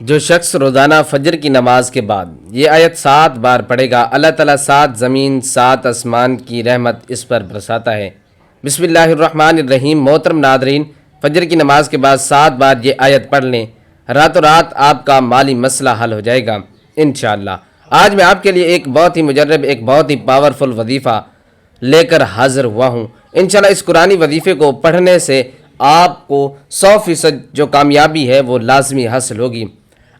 جو شخص روزانہ فجر کی نماز کے بعد یہ آیت 7 بار پڑھے گا، اللہ تعالیٰ 7 زمین 7 آسمان کی رحمت اس پر برساتا ہے۔ بسم اللہ الرحمن الرحیم۔ محترم ناظرین، فجر کی نماز کے بعد 7 بار یہ آیت پڑھ لیں، راتوں رات آپ کا مالی مسئلہ حل ہو جائے گا انشاءاللہ۔ آج میں آپ کے لیے ایک بہت ہی مجرب، ایک بہت ہی پاورفل وظیفہ لے کر حاضر ہوا ہوں۔ انشاءاللہ اس قرآنی وظیفے کو پڑھنے سے آپ کو 100% جو کامیابی ہے وہ لازمی حاصل ہوگی۔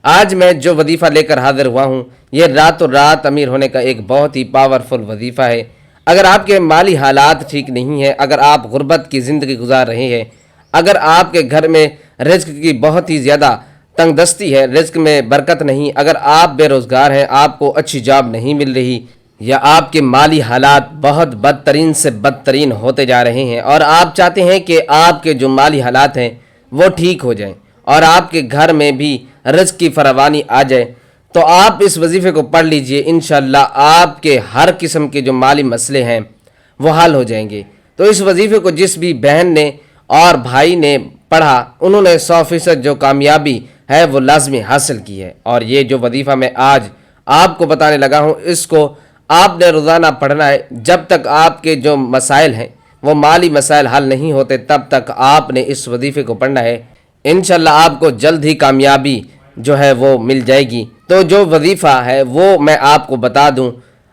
آج میں جو وظیفہ لے کر حاضر ہوا ہوں یہ راتوں رات امیر ہونے کا ایک بہت ہی پاورفل وظیفہ ہے۔ اگر آپ کے مالی حالات ٹھیک نہیں ہیں، اگر آپ غربت کی زندگی گزار رہے ہیں، اگر آپ کے گھر میں رزق کی بہت ہی زیادہ تنگ دستی ہے، رزق میں برکت نہیں، اگر آپ بے روزگار ہیں، آپ کو اچھی جاب نہیں مل رہی، یا آپ کے مالی حالات بہت بدترین سے بدترین ہوتے جا رہے ہیں اور آپ چاہتے ہیں کہ آپ کے جو مالی حالات ہیں وہ ٹھیک ہو جائیں اور آپ کے گھر میں بھی رزق کی فراوانی آ جائے، تو آپ اس وظیفے کو پڑھ لیجئے۔ انشاءاللہ آپ کے ہر قسم کے جو مالی مسئلے ہیں وہ حل ہو جائیں گے۔ تو اس وظیفے کو جس بھی بہن نے اور بھائی نے پڑھا، انہوں نے 100% جو کامیابی ہے وہ لازمی حاصل کی ہے۔ اور یہ جو وظیفہ میں آج آپ کو بتانے لگا ہوں، اس کو آپ نے روزانہ پڑھنا ہے۔ جب تک آپ کے جو مسائل ہیں وہ مالی مسائل حل نہیں ہوتے، تب تک آپ نے اس وظیفے کو پڑھنا ہے۔ انشاءاللہ آپ کو جلد ہی کامیابی جو ہے وہ مل جائے گی۔ تو جو وظیفہ ہے وہ میں آپ کو بتا دوں،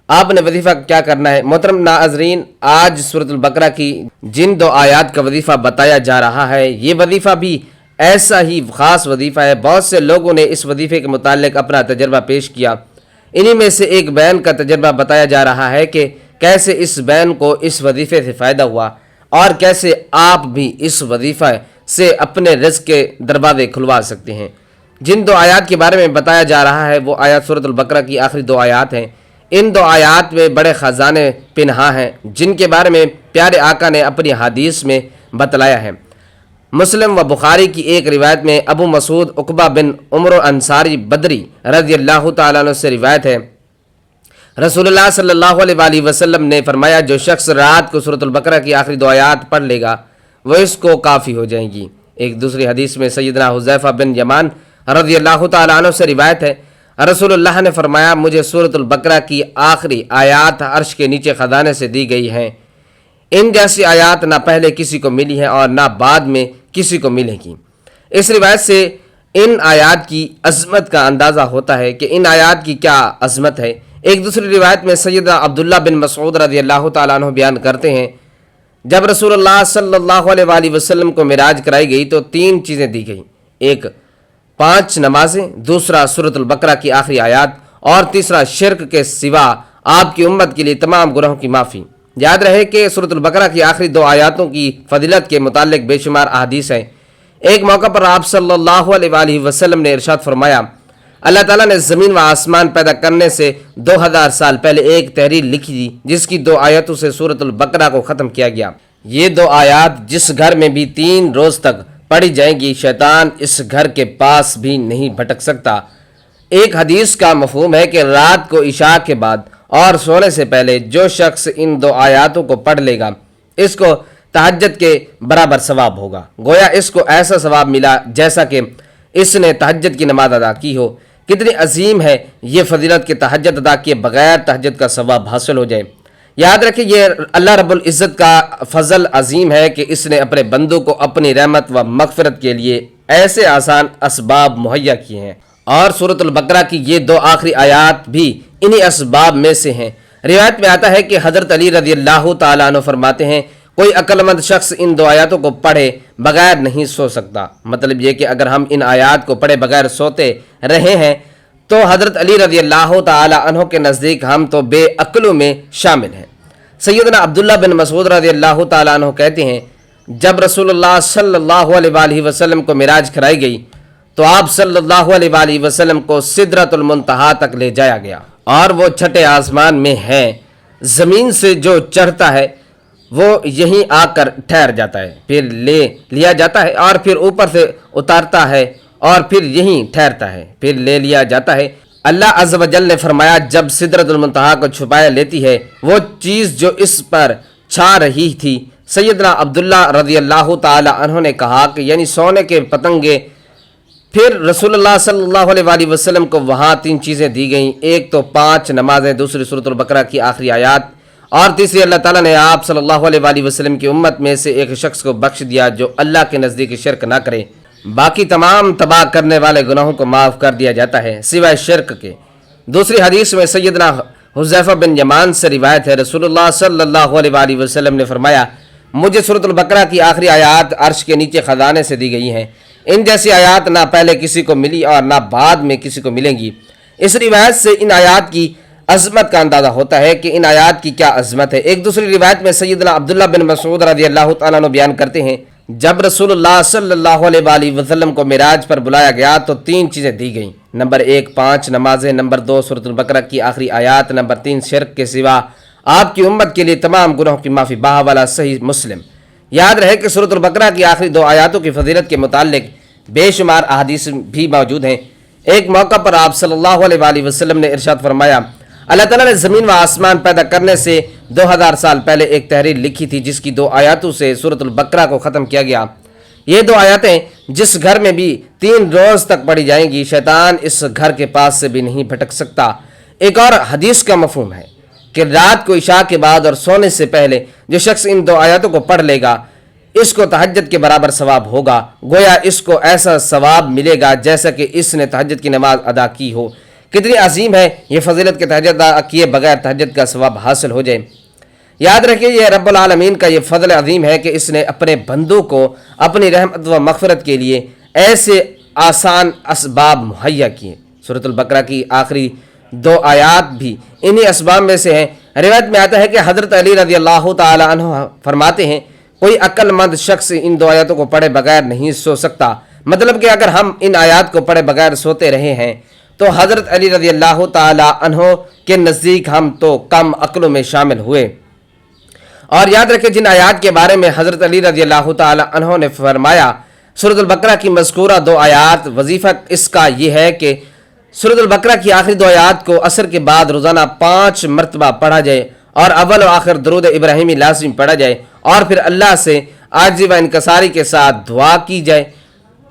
آپ نے وظیفہ کیا کرنا ہے۔ محترم ناظرین، آج سورۃ البقرہ کی جن 2 آیات کا وظیفہ بتایا جا رہا ہے، یہ وظیفہ بھی ایسا ہی خاص وظیفہ ہے۔ بہت سے لوگوں نے اس وظیفے کے متعلق اپنا تجربہ پیش کیا۔ انہی میں سے ایک بہن کا تجربہ بتایا جا رہا ہے کہ کیسے اس بہن کو اس وظیفے سے فائدہ ہوا اور کیسے آپ بھی اس وظیفہ سے اپنے رزق کے دروازے کھلوا سکتے ہیں۔ جن 2 آیات کے بارے میں بتایا جا رہا ہے وہ آیات سورۃ البقرہ کی آخری 2 آیات ہیں۔ ان 2 آیات میں بڑے خزانے پنہاں ہیں جن کے بارے میں پیارے آقا نے اپنی حدیث میں بتلایا ہے۔ مسلم و بخاری کی ایک روایت میں ابو مسعود عقبہ بن عمر انصاری بدری رضی اللہ تعالیٰ عنہ سے روایت ہے، رسول اللہ صلی اللہ علیہ وآلہ وسلم نے فرمایا، جو شخص رات کو سورۃ البقرہ کی آخری 2 آیات پڑھ لے گا وہ اس کو کافی ہو جائیں گی۔ ایک دوسری حدیث میں سیدنا حذیفہ بن یمان رضی اللہ تعالیٰ عنہ سے روایت ہے، رسول اللہ نے فرمایا، مجھے سورۃ البقرہ کی آخری آیات عرش کے نیچے خزانے سے دی گئی ہیں۔ ان جیسی آیات نہ پہلے کسی کو ملی ہیں اور نہ بعد میں کسی کو ملے گی۔ اس روایت سے ان آیات کی عظمت کا اندازہ ہوتا ہے کہ ان آیات کی کیا عظمت ہے۔ ایک دوسری روایت میں سیدنا عبداللہ بن مسعود رضی اللہ تعالیٰ عنہ بیان کرتے ہیں، جب رسول اللہ صلی اللہ علیہ وآلہ وسلم کو معراج کرائی گئی تو 3 چیزیں دی گئیں، ایک 5 نمازیں، دوسرا سورۃ البقرہ کی آخری آیات اور تیسرا شرک کے سوا آپ کی امت کے لیے تمام گناہوں کی معافی۔ یاد رہے کہ سورۃ البقرہ کی آخری 2 آیاتوں کی فضیلت کے متعلق بے شمار احادیث ہیں۔ ایک موقع پر آپ صلی اللہ علیہ وآلہ وسلم نے ارشاد فرمایا، اللہ تعالیٰ نے زمین و آسمان پیدا کرنے سے 2000 سال پہلے ایک تحریر لکھی تھی جس کی 2 آیتوں سے سورۃ البقرہ کو ختم کیا گیا۔ یہ 2 آیات جس گھر میں بھی 3 روز تک پڑھی جائیں گی، شیطان اس گھر کے پاس بھی نہیں بھٹک سکتا۔ ایک حدیث کا مفہوم ہے کہ رات کو عشاء کے بعد اور سونے سے پہلے جو شخص ان 2 آیاتوں کو پڑھ لے گا اس کو تہجد کے برابر ثواب ہوگا، گویا اس کو ایسا ثواب ملا جیسا کہ اس نے تہجد کی نماز ادا کی ہو۔ کتنی عظیم ہے یہ فضیلت کہ تہجد ادا کیے بغیر تہجد کا ثواب حاصل ہو جائے۔ یاد رکھیں یہ اللہ رب العزت کا فضل عظیم ہے کہ اس نے اپنے بندوں کو اپنی رحمت و مغفرت کے لیے ایسے آسان اسباب مہیا کیے ہیں، اور سورۃ البقرہ کی یہ 2 آخری آیات بھی انہی اسباب میں سے ہیں۔ روایت میں آتا ہے کہ حضرت علی رضی اللہ تعالیٰ عنہ فرماتے ہیں، کوئی عقل مند شخص ان 2 آیاتوں کو پڑھے بغیر نہیں سو سکتا۔ مطلب یہ کہ اگر ہم ان آیات کو پڑھے بغیر سوتے رہے ہیں تو حضرت علی رضی اللہ تعالیٰ عنہ کے نزدیک ہم تو بے عقلوں میں شامل ہیں۔ سیدنا عبداللہ بن مسعود رضی اللہ تعالیٰ عنہ کہتے ہیں، جب رسول اللہ صلی اللہ علیہ وآلہ وسلم کو معراج کرائی گئی تو آپ صلی اللہ علیہ وآلہ وسلم کو سدرۃ المنتہا تک لے جایا گیا، اور وہ چھٹے آسمان میں ہے۔ زمین سے جو چڑھتا ہے وہ یہیں آ کر ٹھہر جاتا ہے، پھر لے لیا جاتا ہے، اور پھر اوپر سے اتارتا ہے اور پھر یہیں ٹھہرتا ہے، پھر لے لیا جاتا ہے۔ اللہ عز و جل نے فرمایا، جب سدرۃ المنتہا کو چھپایا لیتی ہے وہ چیز جو اس پر چھا رہی تھی، سیدنا عبداللہ رضی اللہ تعالی عنہ نے کہا کہ یعنی سونے کے پتنگے پھر رسول اللہ صلی اللہ علیہ وآلہ وسلم کو وہاں 3 چیزیں دی گئیں، ایک تو 5 نمازیں، دوسری سورۃ البقرہ کی آخری آیات، اور تیسری اللہ تعالیٰ نے آپ صلی اللہ علیہ وآلہ وسلم کی امت میں سے ایک شخص کو بخش دیا جو اللہ کے نزدیک شرک نہ کرے، باقی تمام تباہ کرنے والے گناہوں کو معاف کر دیا جاتا ہے سوائے شرک کے۔ دوسری حدیث میں سیدنا حذیفہ بن یمان سے روایت ہے، رسول اللہ صلی اللہ علیہ وآلہ وسلم نے فرمایا، مجھے سورۃ البقرہ کی آخری آیات عرش کے نیچے خزانے سے دی گئی ہیں، ان جیسی آیات نہ پہلے کسی کو ملی اور نہ بعد میں کسی کو ملیں گی۔ اس روایت سے ان آیات کی عظمت کا اندازہ ہوتا ہے کہ ان آیات کی کیا عظمت ہے۔ ایک دوسری روایت میں سیدنا عبداللہ بن مسعود رضی اللہ تعالیٰ عنہ بیان کرتے ہیں، جب رسول اللہ صلی اللہ علیہ وآلہ وسلم کو معراج پر بلایا گیا تو 3 چیزیں دی گئیں، نمبر 1 5 نمازیں، نمبر 2 سورۃ البقرہ کی آخری آیات، نمبر 3 شرک کے سوا آپ کی امت کے لیے تمام گناہوں کی معافی۔ بہاولہ صحیح مسلم۔ یاد رہے کہ سورۃ البقرہ کی آخری 2 آیاتوں کی فضیلت کے متعلق بے شمار احادیث بھی موجود ہیں۔ ایک موقع پر آپ صلی اللہ علیہ وآلہ وسلم نے ارشاد فرمایا، اللہ تعالیٰ نے زمین و آسمان پیدا کرنے سے 2000 سال پہلے ایک تحریر لکھی تھی جس کی 2 آیاتوں سے سورۃ البقرہ کو ختم کیا گیا۔ یہ 2 آیاتیں جس گھر میں بھی 3 روز تک پڑھی جائیں گی، شیطان اس گھر کے پاس سے بھی نہیں بھٹک سکتا۔ ایک اور حدیث کا مفہوم ہے کہ رات کو عشاء کے بعد اور سونے سے پہلے جو شخص ان 2 آیاتوں کو پڑھ لے گا اس کو تہجد کے برابر ثواب ہوگا، گویا اس کو ایسا ثواب ملے گا جیسا کہ اس نے تہجد کی نماز ادا کی ہو۔ کتنی عظیم ہے یہ فضیلت کہ تہجد ادا کیے بغیر تہجد کا ثواب حاصل ہو جائے۔ یاد رکھیے یہ رب العالمین کا یہ فضل عظیم ہے کہ اس نے اپنے بندوں کو اپنی رحمت و مغفرت کے لیے ایسے آسان اسباب مہیا کیے۔ سورۃ البقرہ کی آخری 2 آیات بھی انہی اسباب میں سے ہیں۔ روایت میں آتا ہے کہ حضرت علی رضی اللہ تعالی عنہ فرماتے ہیں، کوئی عقل مند شخص ان 2 آیاتوں کو پڑھے بغیر نہیں سو سکتا، مطلب کہ اگر ہم ان آیات کو پڑھے بغیر سوتے رہے ہیں تو حضرت علی رضی اللہ تعالی عنہ کے نزدیک ہم تو کم عقلوں میں شامل ہوئے۔ اور یاد رکھیں جن آیات کے بارے میں حضرت علی رضی اللہ تعالی عنہ نے فرمایا، سورۃ البقرہ کی مذکورہ 2 آیات، وظیفہ اس کا یہ ہے کہ سورۃ البقرہ کی آخری 2 آیات کو عصر کے بعد روزانہ 5 مرتبہ پڑھا جائے اور اول و آخر درود ابراہیمی لازم پڑھا جائے اور پھر اللہ سے عاجزی و انکساری کے ساتھ دعا کی جائے۔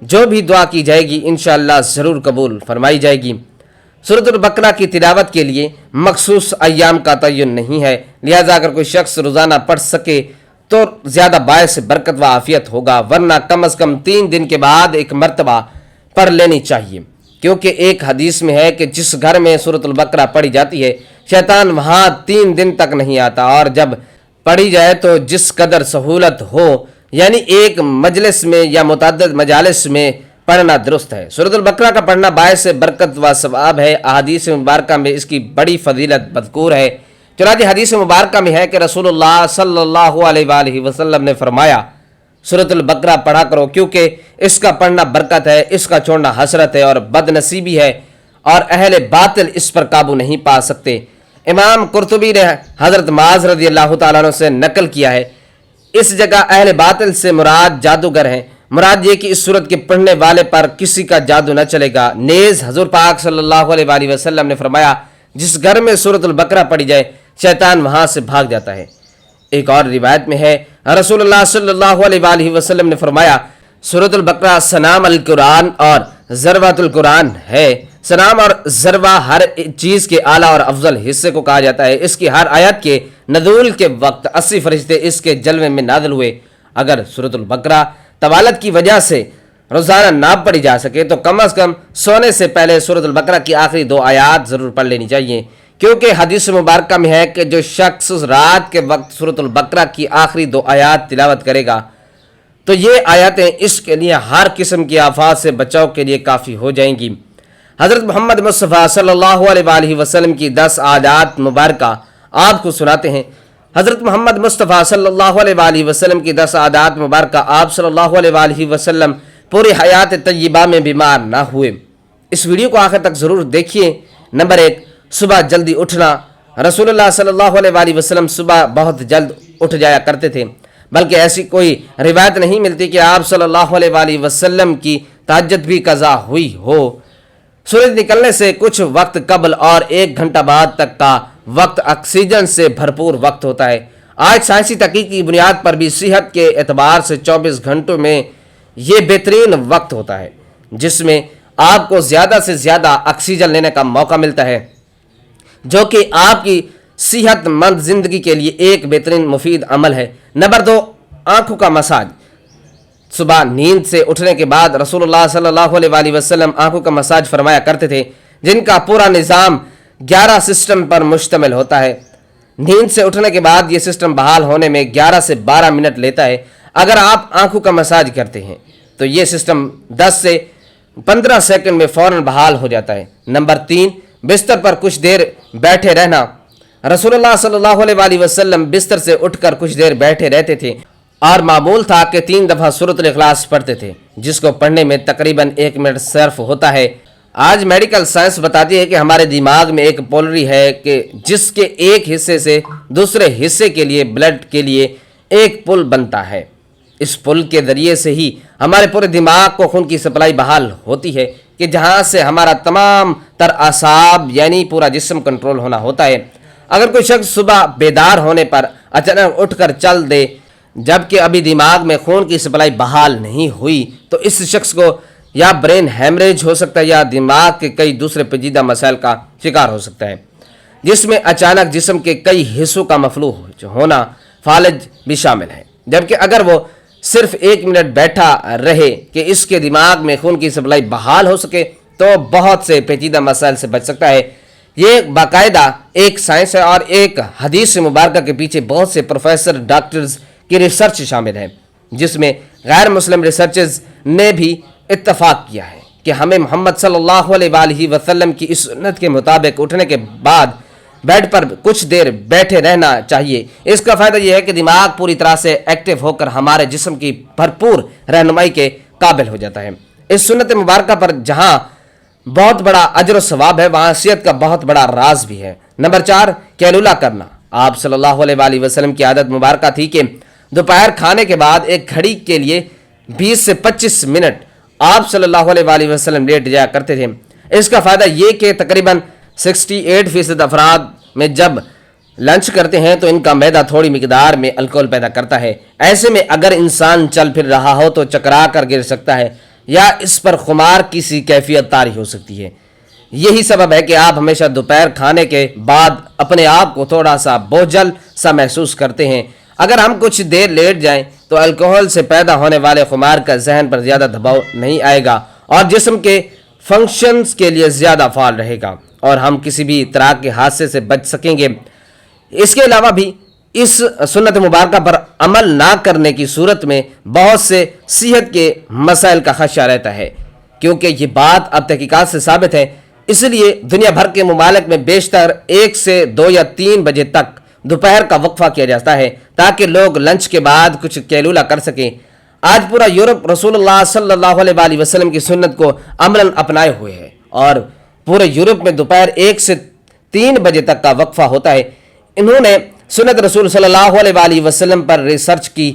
جو بھی دعا کی جائے گی انشاءاللہ ضرور قبول فرمائی جائے گی۔ سورۃ البقرہ کی تلاوت کے لیے مخصوص ایام کا تعین نہیں ہے، لہذا اگر کوئی شخص روزانہ پڑھ سکے تو زیادہ باعث برکت و عافیت ہوگا، ورنہ کم از کم 3 دن کے بعد ایک مرتبہ پڑھ لینی چاہیے، کیونکہ ایک حدیث میں ہے کہ جس گھر میں سورۃ البقرہ پڑھی جاتی ہے شیطان وہاں 3 دن تک نہیں آتا، اور جب پڑھی جائے تو جس قدر سہولت ہو، یعنی ایک مجلس میں یا متعدد مجالس میں پڑھنا درست ہے۔ سورۃ البقرہ کا پڑھنا باعث برکت و ثواب ہے۔ احادیث مبارکہ میں اس کی بڑی فضیلت مذکور ہے۔ چنانچہ حدیث مبارکہ میں ہے کہ رسول اللہ صلی اللہ علیہ وآلہ وسلم نے فرمایا، سورۃ البقرہ پڑھا کرو کیونکہ اس کا پڑھنا برکت ہے، اس کا چھوڑنا حسرت ہے اور بد نصیبی ہے، اور اہل باطل اس پر قابو نہیں پا سکتے۔ امام قرطبی نے حضرت معاذ رضی اللہ تعالیٰ عنہ سے نقل کیا ہے، اس جگہ اہل باطل سے مراد جادوگر ہیں، مراد یہ کہ اس سورت کے پڑھنے والے پر کسی کا جادو نہ چلے گا۔ نیز حضور پاک صلی اللہ علیہ وآلہ وسلم نے فرمایا، جس گھر میں سورۃ البقرہ پڑھی جائے شیطان وہاں سے بھاگ جاتا ہے۔ ایک اور روایت میں ہے رسول اللہ صلی اللہ علیہ وآلہ وسلم نے فرمایا، سورۃ البقرہ سنام القرآن اور ذروۃ القرآن ہے۔ سنام اور ذروہ ہر چیز کے اعلیٰ اور افضل حصے کو کہا جاتا ہے۔ اس کی ہر آیت کے نزول کے وقت 80 فرشتے اس کے جلوے میں نازل ہوئے۔ اگر سورۃ البقرہ طوالت کی وجہ سے روزانہ نہ پڑھی جا سکے تو کم از کم سونے سے پہلے سورۃ البقرہ کی آخری 2 آیات ضرور پڑھ لینی چاہیے، کیونکہ حدیث مبارکہ میں ہے کہ جو شخص رات کے وقت سورۃ البقرہ کی آخری 2 آیات تلاوت کرے گا تو یہ آیاتیں اس کے لیے ہر قسم کی آفات سے بچاؤ کے لیے کافی ہو جائیں گی۔ حضرت محمد مصطفیٰ صلی اللہ علیہ وآلہ وسلم کی 10 عادات مبارکہ آپ کو سناتے ہیں۔ حضرت محمد مصطفیٰ صلی اللہ علیہ وآلہ وسلم کی 10 عادات مبارکہ، آپ صلی اللہ علیہ وآلہ وسلم پوری حیات طیبہ میں بیمار نہ ہوئے۔ اس ویڈیو کو آخر تک ضرور دیکھیے۔ نمبر 1، صبح جلدی اٹھنا۔ رسول اللہ صلی اللہ علیہ وآلہ وسلم صبح بہت جلد اٹھ جایا کرتے تھے، بلکہ ایسی کوئی روایت نہیں ملتی کہ آپ صلی اللہ علیہ وآلہ وسلم کی تہجد بھی قضا ہوئی ہو۔ سورج نکلنے سے کچھ وقت قبل اور 1 گھنٹہ بعد تک کا وقت آکسیجن سے بھرپور وقت ہوتا ہے۔ آج سائنسی تحقیق کی بنیاد پر بھی صحت کے اعتبار سے 24 گھنٹوں میں یہ بہترین وقت ہوتا ہے۔ جس میں آپ کو زیادہ سے زیادہ آکسیجن لینے کا موقع ملتا ہے، جو کہ آپ کی صحت مند زندگی کے لیے ایک بہترین مفید عمل ہے۔ نمبر 2، آنکھوں کا مساج۔ صبح نیند سے اٹھنے کے بعد رسول اللہ صلی اللہ علیہ وآلہ وسلم آنکھوں کا مساج فرمایا کرتے تھے، جن کا پورا نظام 11 سسٹم پر مشتمل ہوتا ہے۔ نیند سے اٹھنے کے بعد یہ سسٹم بحال ہونے میں 11 سے 12 منٹ لیتا ہے۔ اگر آپ آنکھوں کا مساج کرتے ہیں تو یہ سسٹم 10 سے 15 سیکنڈ میں فوراً بحال ہو جاتا ہے۔ نمبر 3، بستر پر کچھ دیر بیٹھے رہنا۔ رسول اللہ صلی اللہ علیہ وآلہ وسلم بستر سے اٹھ کر کچھ دیر بیٹھے رہتے تھے اور معمول تھا کہ 3 دفعہ سورۃ الاخلاص پڑھتے تھے، جس کو پڑھنے میں تقریباً 1 منٹ صرف ہوتا ہے۔ آج میڈیکل سائنس بتاتی ہے کہ ہمارے دماغ میں ایک پولری ہے کہ جس کے ایک حصے سے دوسرے حصے کے لیے بلڈ کے لیے ایک پل بنتا ہے۔ اس پل کے ذریعے سے ہی ہمارے پورے دماغ کو خون کی سپلائی بحال ہوتی ہے کہ جہاں سے ہمارا تمام تر اعصاب یعنی پورا جسم کنٹرول ہونا ہوتا ہے۔ اگر کوئی شخص صبح بیدار ہونے پر اچانک اٹھ کر چل دے جبکہ ابھی دماغ میں خون کی سپلائی بحال نہیں ہوئی تو اس شخص کو یا برین ہیمریج ہو سکتا ہے یا دماغ کے کئی دوسرے پیچیدہ مسائل کا شکار ہو سکتا ہے، جس میں اچانک جسم کے کئی حصوں کا مفلوج ہونا فالج بھی شامل ہے۔ جبکہ اگر وہ صرف 1 منٹ بیٹھا رہے کہ اس کے دماغ میں خون کی سپلائی بحال ہو سکے تو بہت سے پیچیدہ مسائل سے بچ سکتا ہے۔ یہ باقاعدہ ایک سائنس ہے اور ایک حدیث مبارکہ کے پیچھے بہت سے پروفیسر ڈاکٹرز کی ریسرچ شامل ہے، جس میں غیر مسلم ریسرچرز نے بھی اتفاق کیا ہے کہ ہمیں محمد صلی اللہ علیہ وآلہ وسلم کی اس سنت کے مطابق اٹھنے کے بعد بیڈ پر کچھ دیر بیٹھے رہنا چاہیے۔ اس کا فائدہ یہ ہے کہ دماغ پوری طرح سے ایکٹیو ہو کر ہمارے جسم کی بھرپور رہنمائی کے قابل ہو جاتا ہے۔ اس سنت مبارکہ پر جہاں بہت بڑا اجر و ثواب ہے وہاں صحت کا بہت بڑا راز بھی ہے۔ نمبر 4، کیلولا کرنا۔ آپ صلی اللہ علیہ وآلہ وسلم کی عادت مبارکہ تھی کہ دوپہر کھانے کے بعد ایک گھڑی کے لیے 20 سے 25 منٹ آپ صلی اللہ علیہ وآلہ وسلم لیٹ جایا کرتے تھے۔ اس کا فائدہ یہ کہ تقریباً 68% افراد میں جب لنچ کرتے ہیں تو ان کا معدہ تھوڑی مقدار میں الکحل پیدا کرتا ہے۔ ایسے میں اگر انسان چل پھر رہا ہو تو چکرا کر گر سکتا ہے یا اس پر خمار کی سی کیفیت طاری ہو سکتی ہے۔ یہی سبب ہے کہ آپ ہمیشہ دوپہر کھانے کے بعد اپنے آپ کو تھوڑا سا بوجھل سا محسوس کرتے ہیں۔ اگر ہم کچھ دیر لیٹ جائیں تو الکحل سے پیدا ہونے والے خمار کا ذہن پر زیادہ دباؤ نہیں آئے گا اور جسم کے فنکشنز کے لیے زیادہ فعال رہے گا اور ہم کسی بھی طرح کے حادثے سے بچ سکیں گے۔ اس کے علاوہ بھی اس سنت مبارکہ پر عمل نہ کرنے کی صورت میں بہت سے صحت کے مسائل کا خدشہ رہتا ہے، کیونکہ یہ بات اب تحقیقات سے ثابت ہے۔ اس لیے دنیا بھر کے ممالک میں بیشتر 1 سے 2 یا 3 بجے تک دوپہر کا وقفہ کیا جاتا ہے تاکہ لوگ لنچ کے بعد کچھ کیلولا کر سکیں۔ آج پورا یورپ رسول اللہ صلی اللہ علیہ وآلہ وسلم کی سنت کو عملاً اپنائے ہوئے ہے اور پورے یورپ میں دوپہر 1 سے 3 بجے تک کا وقفہ ہوتا ہے۔ انہوں نے سنت رسول صلی اللہ علیہ وآلہ وسلم پر ریسرچ کی،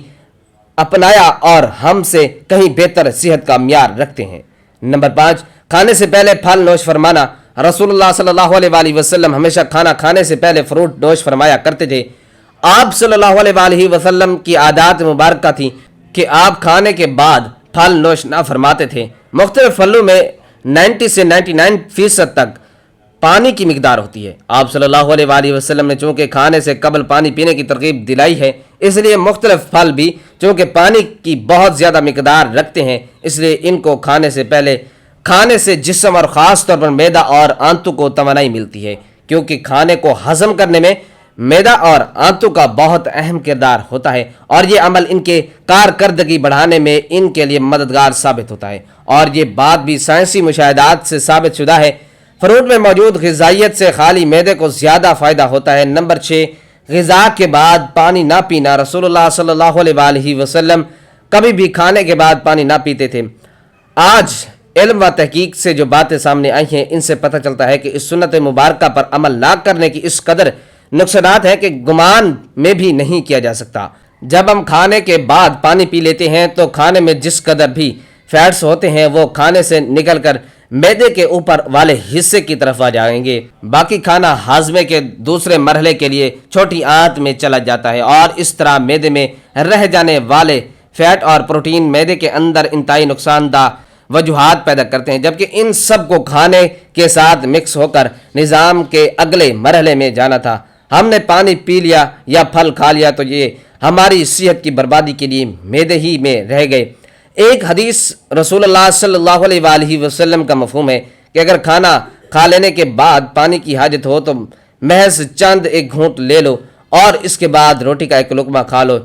اپنایا اور ہم سے کہیں بہتر صحت کا معیار رکھتے ہیں۔ نمبر 5، کھانے سے پہلے پھل نوش فرمانا۔ رسول اللہ صلی اللہ علیہ وآلہ وسلم ہمیشہ کھانا کھانے سے پہلے فروٹ نوش فرمایا کرتے تھے۔ آپ صلی اللہ علیہ وآلہ وسلم کی عادات مبارکہ تھی کہ آپ کھانے کے بعد پھل نوش نہ فرماتے تھے۔ مختلف پھلوں میں 90 سے 99% تک پانی کی مقدار ہوتی ہے۔ آپ صلی اللہ علیہ وآلہ وسلم نے چونکہ کھانے سے قبل پانی پینے کی ترغیب دلائی ہے، اس لیے مختلف پھل بھی چونکہ پانی کی بہت زیادہ مقدار رکھتے ہیں، اس لیے ان کو کھانے سے پہلے کھانے سے جسم اور خاص طور پر معدہ اور آنتوں کو توانائی ملتی ہے، کیونکہ کھانے کو ہضم کرنے میں معدہ اور آنتوں کا بہت اہم کردار ہوتا ہے اور یہ عمل ان کے کارکردگی بڑھانے میں ان کے لیے مددگار ثابت ہوتا ہے، اور یہ بات بھی سائنسی مشاہدات سے ثابت شدہ ہے۔ فروٹ میں موجود غذائیت سے خالی معدے کو زیادہ فائدہ ہوتا ہے۔ نمبر 6، غذا کے بعد پانی نہ پینا۔ رسول اللہ صلی اللہ علیہ وآلہ وسلم کبھی بھی کھانے کے بعد پانی نہ پیتے تھے۔ آج علم و تحقیق سے جو باتیں سامنے آئی ہیں ان سے پتہ چلتا ہے کہ اس سنت مبارکہ پر عمل نہ کرنے کی اس قدر نقصانات ہیں کہ گمان میں بھی نہیں کیا جا سکتا۔ جب ہم کھانے کے بعد پانی پی لیتے ہیں تو کھانے میں جس قدر بھی فیٹس ہوتے ہیں وہ کھانے سے نکل کر معدے کے اوپر والے حصے کی طرف آ جائیں گے۔ باقی کھانا ہاضمے کے دوسرے مرحلے کے لیے چھوٹی آنت میں چلا جاتا ہے اور اس طرح معدے میں رہ جانے والے فیٹ اور پروٹین معدے کے اندر انتہائی نقصان دہ وجوہات پیدا کرتے ہیں، جبکہ ان سب کو کھانے کے ساتھ مکس ہو کر نظام کے اگلے مرحلے میں جانا تھا۔ ہم نے پانی پی لیا یا پھل کھا لیا تو یہ ہماری صحت کی بربادی کے لیے معدے ہی میں رہ گئے۔ ایک حدیث رسول اللہ صلی اللہ علیہ وآلہ وسلم کا مفہوم ہے کہ اگر کھانا کھا لینے کے بعد پانی کی حاجت ہو تو محض چند ایک گھونٹ لے لو اور اس کے بعد روٹی کا ایک لقمہ کھا لو۔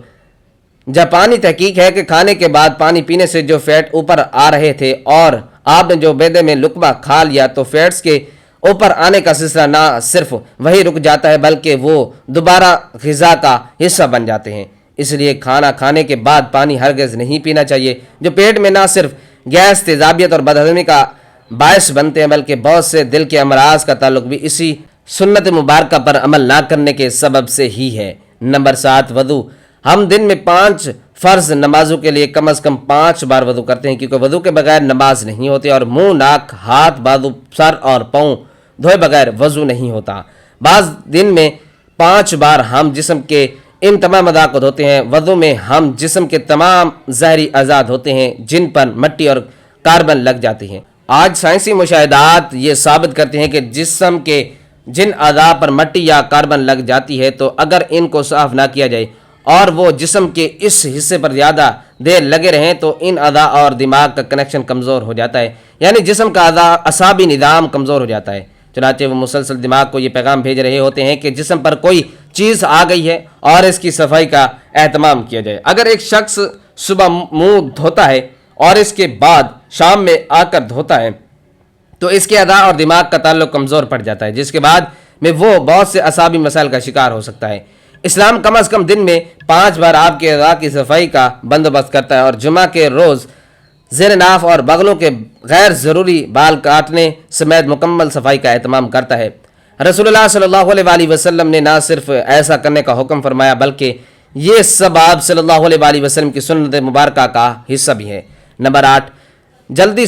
جاپانی تحقیق ہے کہ کھانے کے بعد پانی پینے سے جو فیٹ اوپر آ رہے تھے اور آپ نے جو معدے میں لقمہ کھا لیا تو فیٹس کے اوپر آنے کا سلسلہ نہ صرف وہی رک جاتا ہے بلکہ وہ دوبارہ غذا کا حصہ بن جاتے ہیں۔ اس لیے کھانا کھانے کے بعد پانی ہرگز نہیں پینا چاہیے، جو پیٹ میں نہ صرف گیس، تیزابیت اور بدہضمی کا باعث بنتے ہیں بلکہ بہت سے دل کے امراض کا تعلق بھی اسی سنت مبارکہ پر عمل نہ کرنے کے سبب سے ہی ہے۔ نمبر 7، وضو۔ ہم دن میں 5 فرض نمازوں کے لیے کم از کم 5 بار وضو کرتے ہیں، کیونکہ وضو کے بغیر نماز نہیں ہوتی اور منہ، ناک، ہاتھ، بازو، سر اور پاؤں دھوئے بغیر وضو نہیں ہوتا۔ بعض دن میں 5 بار ہم جسم کے ان تمام اعضاء کو دھوتے ہیں۔ وضو میں ہم جسم کے تمام ظاہری اعضاء دھوتے ہیں جن پر مٹی اور کاربن لگ جاتی ہیں۔ آج سائنسی مشاہدات یہ ثابت کرتے ہیں کہ جسم کے جن اعضاء پر مٹی یا کاربن لگ جاتی ہے تو اگر ان کو صاف نہ کیا جائے اور وہ جسم کے اس حصے پر زیادہ دیر لگے رہیں تو ان اعضاء اور دماغ کا کنیکشن کمزور ہو جاتا ہے، یعنی جسم کا اعصابی نظام کمزور ہو جاتا ہے۔ چنانچہ وہ مسلسل دماغ کو یہ پیغام بھیج رہے ہوتے ہیں کہ جسم پر کوئی چیز آ گئی ہے اور اس کی صفائی کا اہتمام کیا جائے۔ اگر ایک شخص صبح منہ دھوتا ہے اور اس کے بعد شام میں آ کر دھوتا ہے تو اس کے اعضاء اور دماغ کا تعلق کمزور پڑ جاتا ہے، جس کے بعد میں وہ بہت سے اعصابی مسائل کا شکار ہو سکتا ہے۔ اسلام کم از کم دن میں 5 بار آپ کے اعضاء کی صفائی کا بندوبست کرتا ہے اور جمعہ کے روز زیر ناف اور بغلوں کے غیر ضروری بال کاٹنے سمیت مکمل صفائی کا اہتمام کرتا ہے۔ رسول اللہ صلی اللہ علیہ وآلہ وسلم نے نہ صرف ایسا کرنے کا حکم فرمایا بلکہ یہ سب آپ صلی اللہ علیہ وآلہ وسلم کی سنت مبارکہ کا حصہ بھی ہے۔ نمبر 8، جلدی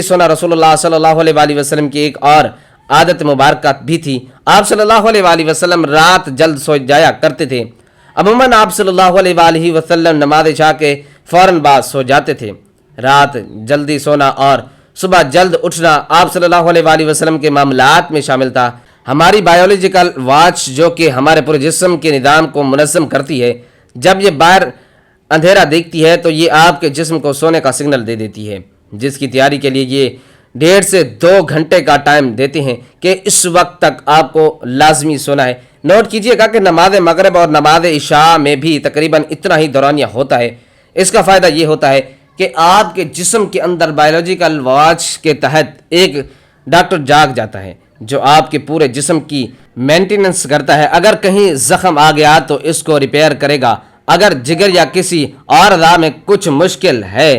سونا رسول اللہ صلی اللہ علیہ وآلہ وسلم کی ایک اور عادت مبارکہ بھی تھی۔ آپ صلی اللہ علیہ وآلہ وسلم رات جلد سو جایا کرتے تھے۔ عموماً آپ صلی اللہ علیہ وآلہ وسلم نماز عشاء کے فوراً بعد سو جاتے تھے۔ رات جلدی سونا اور صبح جلد اٹھنا آپ صلی اللہ علیہ وآلہ وسلم کے معاملات میں شامل تھا۔ ہماری بایولوجیکل واچ جو کہ ہمارے پورے جسم کے نظام کو منظم کرتی ہے، جب یہ باہر اندھیرا دیکھتی ہے تو یہ آپ کے جسم کو سونے کا سگنل دے دیتی ہے، جس کی تیاری کے لیے یہ 1.5 سے 2 گھنٹے کا ٹائم دیتے ہیں کہ اس وقت تک آپ کو لازمی سونا ہے۔ نوٹ کیجئے گا کہ نماز مغرب اور نماز عشاء میں بھی تقریباً اتنا ہی دورانیہ ہوتا ہے۔ اس کا فائدہ یہ ہوتا ہے کہ آپ کے جسم کے اندر بایولوجیکل واچ کے تحت ایک ڈاکٹر جاگ جاتا ہے جو آپ کے پورے جسم کی مینٹیننس کرتا ہے۔ اگر کہیں زخم آ گیا تو اس کو ریپیئر کرے گا، اگر جگر یا کسی اور اعضاء میں کچھ مشکل ہے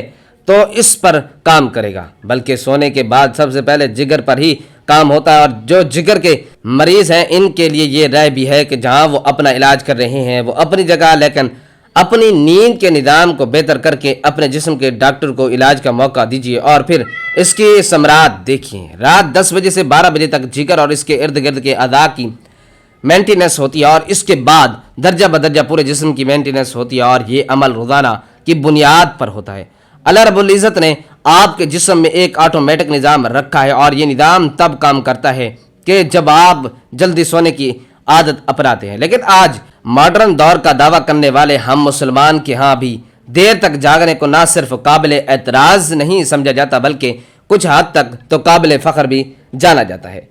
تو اس پر کام کرے گا، بلکہ سونے کے بعد سب سے پہلے جگر پر ہی کام ہوتا ہے۔ اور جو جگر کے مریض ہیں ان کے لیے یہ رائے بھی ہے کہ جہاں وہ اپنا علاج کر رہے ہیں وہ اپنی جگہ، لیکن اپنی نیند کے نظام کو بہتر کر کے اپنے جسم کے ڈاکٹر کو علاج کا موقع دیجیے اور پھر اس کی ثمرات دیکھیں۔ رات 10 بجے سے 12 بجے تک جگر اور اس کے ارد گرد کے اعضاء کی مینٹیننس ہوتی ہے اور اس کے بعد درجہ بدرجہ پورے جسم کی مینٹیننس ہوتی ہے، اور یہ عمل روزانہ کی بنیاد پر ہوتا ہے۔ اللہ رب العزت نے آپ کے جسم میں ایک آٹومیٹک نظام رکھا ہے اور یہ نظام تب کام کرتا ہے کہ جب آپ جلدی سونے کی عادت اپناتے ہیں۔ لیکن آج ماڈرن دور کا دعویٰ کرنے والے ہم مسلمان کے ہاں بھی دیر تک جاگنے کو نہ صرف قابل اعتراض نہیں سمجھا جاتا بلکہ کچھ حد تک تو قابل فخر بھی جانا جاتا ہے۔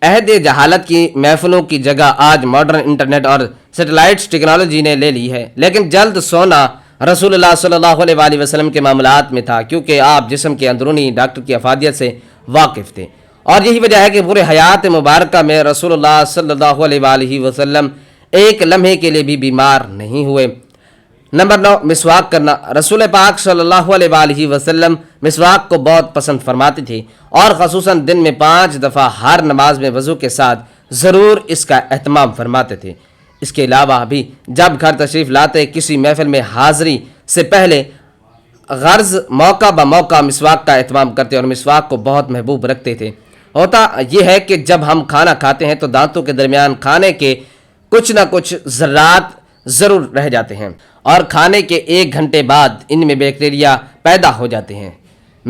عہد جہالت کی محفلوں کی جگہ آج ماڈرن انٹرنیٹ اور سیٹلائٹس ٹیکنالوجی نے لے لی ہے، لیکن جلد سونا رسول اللہ صلی اللہ علیہ وآلہ وسلم کے معاملات میں تھا کیونکہ آپ جسم کے اندرونی ڈاکٹر کی افادیت سے واقف تھے، اور یہی وجہ ہے کہ پورے حیات مبارکہ میں رسول اللہ صلی اللہ علیہ وآلہ وسلم ایک لمحے کے لیے بھی بیمار نہیں ہوئے۔ نمبر 9، مسواک کرنا۔ رسول پاک صلی اللہ علیہ وآلہ وسلم مسواک کو بہت پسند فرماتے تھے اور خصوصاً دن میں 5 دفعہ ہر نماز میں وضو کے ساتھ ضرور اس کا اہتمام فرماتے تھے۔ اس کے علاوہ بھی جب گھر تشریف لاتے کسی محفل میں حاضری سے پہلے غرض موقع بہ موقع مسواک کا اہتمام کرتے اور مسواک کو بہت محبوب رکھتے تھے۔ ہوتا یہ ہے کہ جب ہم کھانا کھاتے ہیں تو دانتوں کے درمیان کھانے کے کچھ نہ کچھ ذرات ضرور رہ جاتے ہیں اور کھانے کے 1 گھنٹے بعد ان میں بیکٹیریا پیدا ہو جاتے ہیں۔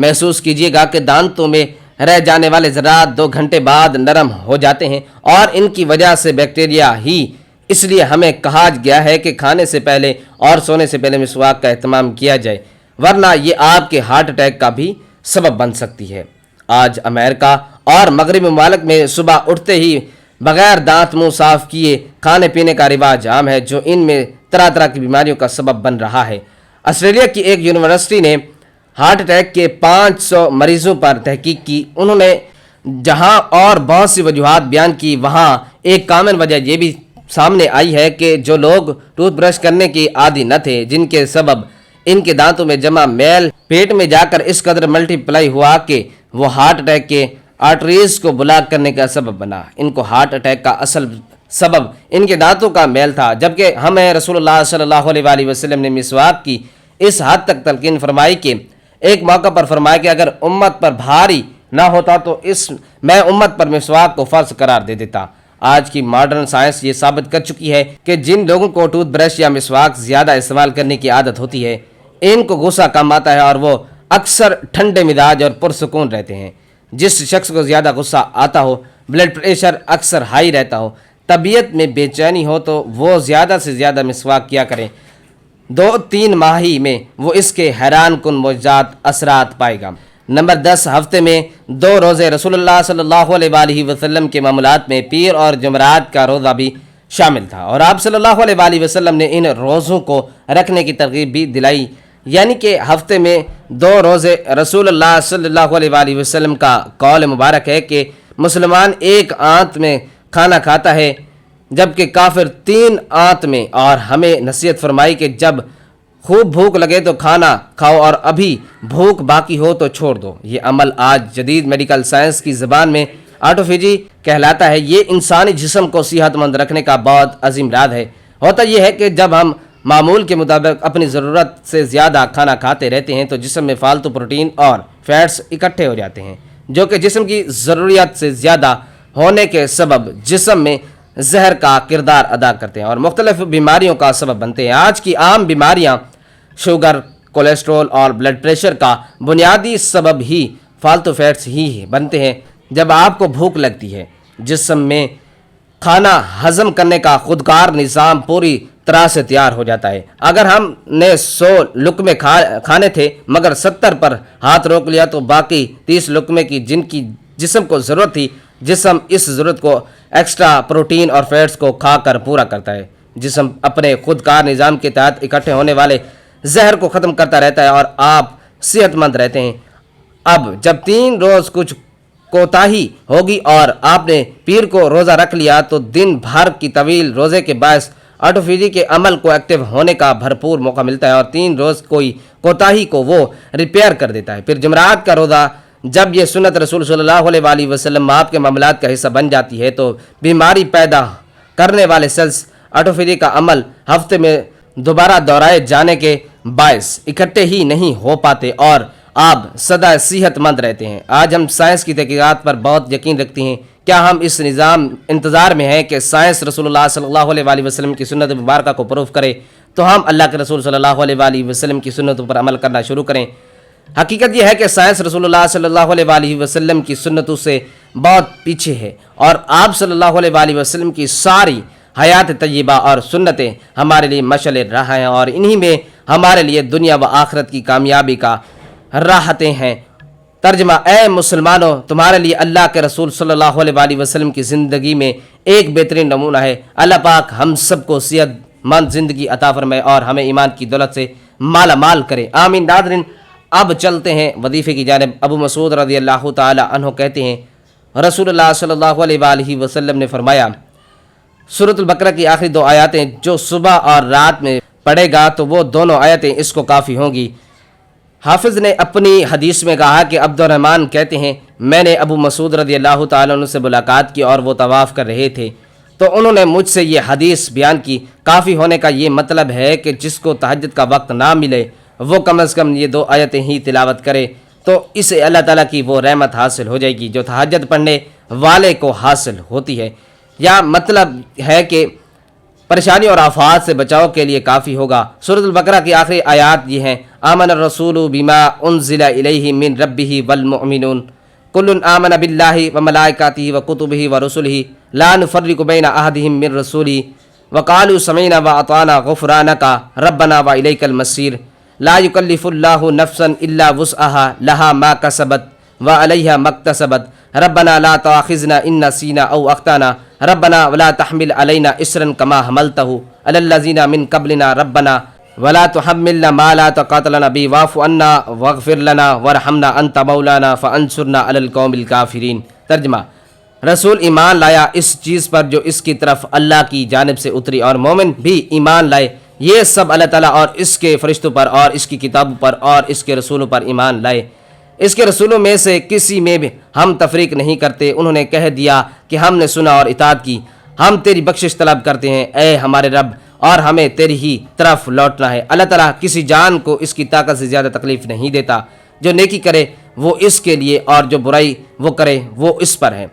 محسوس کیجیے گا کہ دانتوں میں رہ جانے والے ذرات 2 گھنٹے بعد نرم ہو جاتے ہیں، اور ان کی وجہ سے بیکٹیریا ہی اس لیے ہمیں کہا گیا ہے کہ کھانے سے پہلے اور سونے سے پہلے مسواک کا اہتمام کیا جائے، ورنہ یہ آپ کے ہارٹ اٹیک کا بھی سبب بن سکتی ہے۔ آج امریکہ اور مغربی ممالک میں صبح اٹھتے ہی بغیر دانت منہ صاف کیے کھانے پینے کا رواج عام ہے، جو ان میں طرح طرح کی بیماریوں کا سبب بن رہا ہے۔ آسٹریلیا کی ایک یونیورسٹی نے ہارٹ اٹیک کے 500 مریضوں پر تحقیق کی۔ انہوں نے جہاں اور بہت سی وجوہات بیان کی، وہاں ایک کامن وجہ یہ بھی سامنے آئی ہے کہ جو لوگ ٹوتھ برش کرنے کی عادی نہ تھے، جن کے سبب ان کے دانتوں میں جمع میل پیٹ میں جا کر اس قدر ملٹی پلائی ہوا کہ وہ ہارٹ اٹیک کے آرٹریز کو بلاک کرنے کا سبب بنا۔ ان کو ہارٹ اٹیک کا اصل سبب ان کے دانتوں کا میل تھا، جبکہ ہمیں رسول اللہ صلی اللہ علیہ وآلہ وسلم نے مسواک کی اس حد تک تلقین فرمائی کہ ایک موقع پر فرمایا کہ اگر امت پر بھاری نہ ہوتا تو میں امت پر مسواک کو فرض قرار دے دیتا۔ آج کی ماڈرن سائنس یہ ثابت کر چکی ہے کہ جن لوگوں کو ٹوتھ برش یا مسواک زیادہ استعمال کرنے کی عادت ہوتی ہے، ان کو غصہ کم آتا ہے اور وہ اکثر ٹھنڈے مزاج اور پرسکون رہتے ہیں۔ جس شخص کو زیادہ غصہ آتا ہو، بلڈ پریشر اکثر ہائی رہتا ہو، طبیعت میں بے چینی ہو، تو وہ زیادہ سے زیادہ مسواک کیا کریں۔ 2-3 ماہی میں وہ اس کے حیران کن معجزات اثرات پائے گا۔ نمبر 10، ہفتے میں 2 روزے۔ رسول اللہ صلی اللہ علیہ وآلہ وسلم کے معمولات میں پیر اور جمعرات کا روزہ بھی شامل تھا، اور آپ صلی اللہ علیہ وآلہ وسلم نے ان روزوں کو رکھنے کی ترغیب بھی دلائی، یعنی کہ ہفتے میں 2 روزے۔ رسول اللہ صلی اللہ علیہ وآلہ وسلم کا قول مبارک ہے کہ مسلمان 1 آنت میں کھانا کھاتا ہے جبکہ کافر 3 آنت میں، اور ہمیں نصیحت فرمائی کہ جب خوب بھوک لگے تو کھانا کھاؤ اور ابھی بھوک باقی ہو تو چھوڑ دو۔ یہ عمل آج جدید میڈیکل سائنس کی زبان میں آٹوفیجی کہلاتا ہے۔ یہ انسانی جسم کو صحت مند رکھنے کا بہت عظیم راز ہے۔ ہوتا یہ ہے کہ جب ہم معمول کے مطابق اپنی ضرورت سے زیادہ کھانا کھاتے رہتے ہیں تو جسم میں فالتو پروٹین اور فیٹس اکٹھے ہو جاتے ہیں، جو کہ جسم کی ضروریات سے زیادہ ہونے کے سبب جسم میں زہر کا کردار ادا کرتے ہیں اور مختلف بیماریوں کا سبب بنتے ہیں۔ آج کی عام بیماریاں شوگر، کولیسٹرول اور بلڈ پریشر کا بنیادی سبب ہی فالتو فیٹس ہی بنتے ہیں۔ جب آپ کو بھوک لگتی ہے، جسم میں کھانا ہضم کرنے کا خودکار نظام پوری طرح سے تیار ہو جاتا ہے۔ اگر ہم نے 100 لقمے کھانے تھے مگر 70 پر ہاتھ روک لیا تو باقی 30 لقمے کی جن کی جسم کو ضرورت تھی، جسم اس ضرورت کو ایکسٹرا پروٹین اور فیٹس کو کھا کر پورا کرتا ہے۔ جسم اپنے خودکار نظام کے تحت اکٹھے ہونے والے زہر کو ختم کرتا رہتا ہے اور آپ صحت مند رہتے ہیں۔ اب جب 3 روز کچھ کوتاہی ہوگی اور آپ نے پیر کو روزہ رکھ لیا تو دن بھر کی طویل روزے کے باعث آٹوفیجی کے عمل کو ایکٹیو ہونے کا بھرپور موقع ملتا ہے اور 3 روز کوئی کوتاہی کو وہ ریپیئر کر دیتا ہے۔ پھر جمعرات کا روزہ، جب یہ سنت رسول صلی اللہ علیہ وآلہ وسلم آپ کے معاملات کا حصہ بن جاتی ہے تو بیماری پیدا کرنے والے سیلز آٹوفیجی کا عمل ہفتے میں دوبارہ دہرائے جانے کے باعث اکٹھے ہی نہیں ہو پاتے اور آپ سدا صحت مند رہتے ہیں۔ آج ہم سائنس کی تحقیقات پر بہت یقین رکھتے ہیں۔ کیا ہم اس انتظار میں ہیں کہ سائنس رسول اللہ صلی اللہ علیہ وآلہ وسلم کی سنت مبارکہ کو پروف کرے تو ہم اللہ کے رسول صلی اللہ علیہ وآلہ وسلم کی سنتوں پر عمل کرنا شروع کریں؟ حقیقت یہ ہے کہ سائنس رسول اللہ صلی اللہ علیہ وآلہ وسلم کی سنتوں سے بہت پیچھے ہے اور آپ صلی اللہ علیہ وآلہ وسلم کی ساری حیات طیبہ اور سنتیں ہمارے لیے مشعل راہ ہیں اور انہی میں ہمارے لیے دنیا و آخرت کی کامیابی کا راحتیں ہیں۔ ترجمہ: اے مسلمانوں، تمہارے لیے اللہ کے رسول صلی اللہ علیہ وآلہ وسلم کی زندگی میں ایک بہترین نمونہ ہے۔ اللہ پاک ہم سب کو صحت مند زندگی عطا فرمائے اور ہمیں ایمان کی دولت سے مالا مال کرے، آمین۔ ناظرین، اب چلتے ہیں وظیفے کی جانب۔ ابو مسعود رضی اللہ تعالی عنہ کہتے ہیں، رسول اللہ صلی اللہ علیہ وآلہ وسلم نے فرمایا، سورۃ البقرہ کی آخری 2 آیاتیں جو صبح اور رات میں پڑھے گا تو وہ دونوں آیتیں اس کو کافی ہوں گی۔ حافظ نے اپنی حدیث میں کہا کہ عبد الرحمن کہتے ہیں، میں نے ابو مسعود رضی اللہ تعالیٰ عنہ سے ملاقات کی اور وہ طواف کر رہے تھے تو انہوں نے مجھ سے یہ حدیث بیان کی۔ کافی ہونے کا یہ مطلب ہے کہ جس کو تہجد کا وقت نہ ملے وہ کم از کم یہ 2 آیتیں ہی تلاوت کرے تو اسے اللہ تعالیٰ کی وہ رحمت حاصل ہو جائے گی جو تہجد پڑھنے والے کو حاصل ہوتی ہے۔ یا مطلب ہے کہ پریشانی اور آفات سے بچاؤ کے لیے کافی ہوگا۔ سورۃ البقرہ کی آخری آیات یہ ہیں، آمن الرسول بما انزل الیہ من ربہ والمؤمنون کل آمن باللہ وملائکتہ وکتبہ ورسلہ لا نفرق بین احد من رسلہ وقالوا سمعنا واطعنا غفرانک ربنا والیک المصیر لا یکلف اللہ نفسا الا وسعها لها ما کسبت وعلیہا ما اکتسبت ربنا لا تؤاخذنا ان نسینا او اخطانا ربنا ولا تحمل علینا اسرا کما حملتہ علی الذین من قبلنا ربنا ولا تحملنا ما لا طاقت لنا به واعف عنا واغفر لنا وارحمنا انت مولانا فانصرنا علی القوم الکافرین۔ ترجمہ: رسول ایمان لایا اس چیز پر جو اس کی طرف اللہ کی جانب سے اتری، اور مومن بھی ایمان لائے، یہ سب اللہ تعالیٰ اور اس کے فرشتوں پر اور اس کی کتابوں پر اور اس کے رسولوں پر ایمان لائے۔ اس کے رسولوں میں سے کسی میں بھی ہم تفریق نہیں کرتے۔ انہوں نے کہہ دیا کہ ہم نے سنا اور اطاعت کی، ہم تیری بخشش طلب کرتے ہیں اے ہمارے رب، اور ہمیں تیری ہی طرف لوٹنا ہے۔ اللہ تعالیٰ کسی جان کو اس کی طاقت سے زیادہ تکلیف نہیں دیتا، جو نیکی کرے وہ اس کے لیے اور جو برائی وہ کرے وہ اس پر ہے۔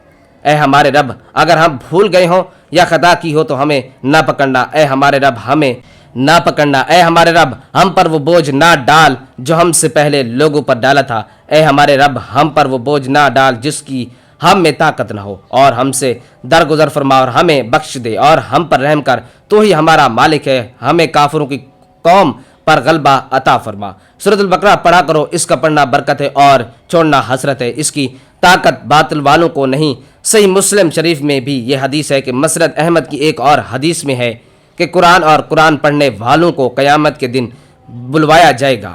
اے ہمارے رب، اگر ہم بھول گئے ہوں یا خطا کی ہو تو ہمیں نہ پکڑنا، اے ہمارے رب ہمیں نہ پکڑنا، اے ہمارے رب ہم پر وہ بوجھ نہ ڈال جو ہم سے پہلے لوگوں پر ڈالا تھا، اے ہمارے رب ہم پر وہ بوجھ نہ ڈال جس کی ہم میں طاقت نہ ہو، اور ہم سے درگزر فرما اور ہمیں بخش دے اور ہم پر رحم کر، تو ہی ہمارا مالک ہے، ہمیں کافروں کی قوم پر غلبہ عطا فرما۔ سورۃ البقرہ پڑھا کرو، اس کا پڑھنا برکت ہے اور چھوڑنا حسرت ہے، اس کی طاقت باطل والوں کو نہیں۔ صحیح مسلم شریف میں بھی یہ حدیث ہے کہ مسند احمد کی ایک اور حدیث میں ہے کہ قرآن اور قرآن پڑھنے والوں کو قیامت کے دن بلوایا جائے گا۔